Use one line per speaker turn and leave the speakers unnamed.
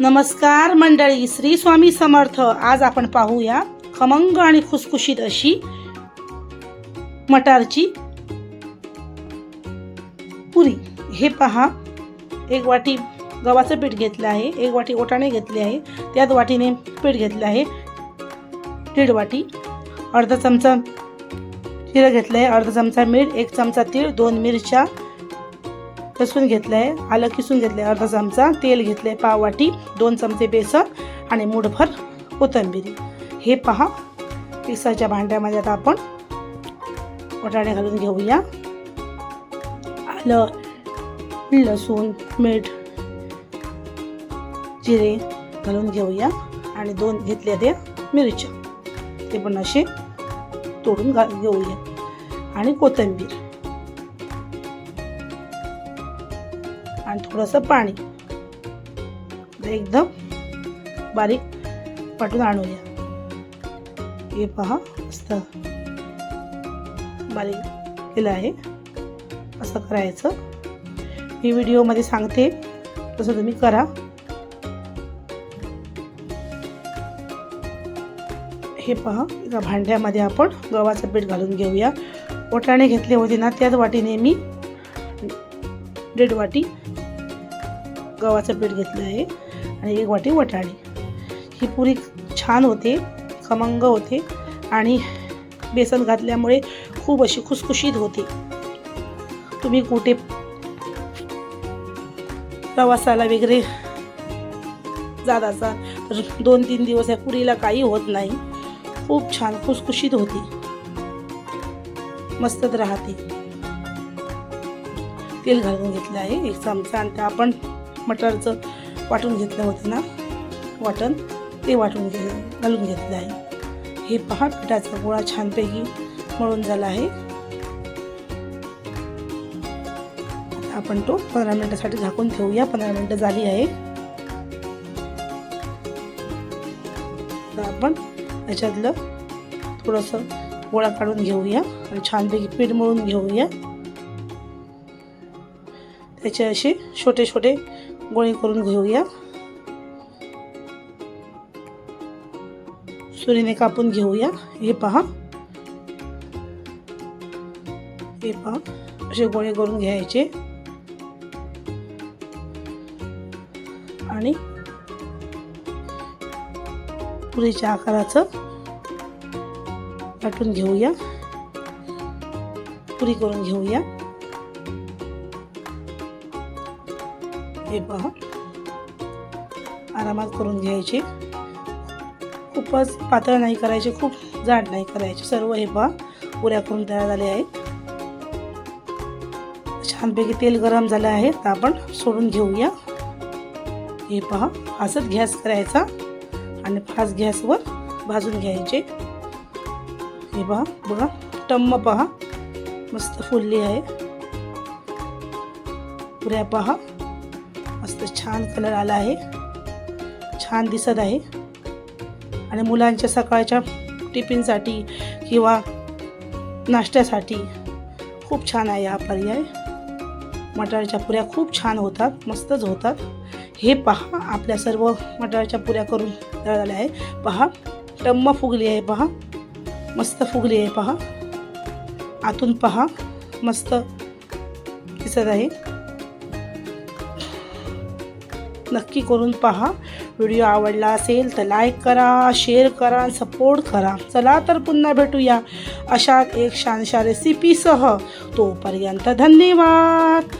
नमस्कार मंडळी, श्री स्वामी समर्थ। आज आपण पाहूया खमंग आणि खुसखुशीत अशी मटारची पुरी। हे पहा, एक वाटी गव्हाचं पीठ घेतलं आहे, एक वाटी वाटाणे घेतले आहे, त्याच वाटीने पीठ घेतलं आहे, 1.5 वाटी, अर्धा चमचा जिरं घेतलं आहे, अर्धा चमचा मीठ, 1 चमचा तीळ, 2 मिरच्या, लसूण घेतलं आहे, आलं किसून घेतलं आहे, अर्धा चमचा तेल घेतलं आहे, पाव वाटी, 2 चमचे बेसन आणि मूठभर कोथिंबीर। हे पहा, मिक्सरच्या भांड्यामध्ये आता आपण वाटाणे घालून घेऊया। आलं, लसूण, मीठ, जिरे घालून घेऊया आणि 2 घेतल्या त्या मिरच्या, ते पण असे तोडून घेऊया आणि कोथिंबीर आणि थोडंसं पाणी, एकदम बारीक वाटून आणूया। हे पहा, मस्त बारीक केलं आहे, असं करायचं। मी व्हिडिओमध्ये सांगते तसं तुम्ही करा। हे पहा, एका भांड्यामध्ये आपण गव्हाचं पीठ घालून घेऊया। वाटाणे घेतले होते ना, त्याच वाटीने मी 1.5 वाटी गव्हाचं पीठ घेतलं आहे आणि 1 वाटी वाटाणे। ही पुरी छान होते, खमंग होते आणि बेसन घातल्यामुळे खूप अशी खुसखुशीत होते। तुम्ही कुठे प्रवासाला वगैरे जात असाल तर 2-3 दिवस या पुरीला काही होत नाही, खूप छान खुसखुशीत होते, मस्तच राहते। तेल घालून घेतलं आहे 1 चमचा आणि त्या आपण मटारचं वाटून घेतलं होतं ना, वाटण, ते वाटून घालून घेतलं आहे। हे पहा, पिठाचा गोळा छानपैकी मळून झाला आहे। आपण तो 15 मिनिटासाठी झाकून ठेवूया। 15 मिनिटं झाली आहे। आपण याच्यातलं थोडंसं गोळा काढून घेऊया आणि छानपैकी पीठ मळून घेऊया। त्याचे असे छोटे छोटे गोळे करून घेऊया, सुरीने कापून घेऊया। हे पहा, असे गोळे करून घ्यायचे आणि पुरीच्या आकाराचं लाटून घेऊया, पुरी करून घेऊया। हे पहा, आरामात करून घ्यायचे, खूपच पातळ नाही करायचे, खूप जाड नाही करायचे। सर्व हे पहा पुऱ्या करून तयार झाले आहेत। छानपैकी तेल गरम झालं आहे, तर आपण सोडून घेऊया। हे पहा, फास्ट गॅस करायचा आणि फास्ट गॅसवर भाजून घ्यायचे। हे पहा, बघा टम्म पहा, मस्त फुलली आहे पुऱ्या। पहा, मस्त छान कलर आला आहे, छान दिसत आहे आणि मुलांच्या सकाळच्या टिफिनसाठी किंवा नाश्त्यासाठी खूप छान आहे हा पर्याय। मटारच्या पुऱ्या खूप छान होतात, मस्तच होतात। हे पहा, आपल्या सर्व मटारच्या पुऱ्या करून तयार झाल्या आहे। पहा, टम्म फुगली आहे, पहा मस्त फुगली आहे, पहा आतून पहा, मस्त दिसत आहे। नक्की करून पहा। व्हिडिओ आवडला असेल तर लाईक करा, शेअर करा, सपोर्ट करा। चला तर पुन्हा भेटूया अशाच एक छानशा रेसिपीसह। तोपर्यंत धन्यवाद।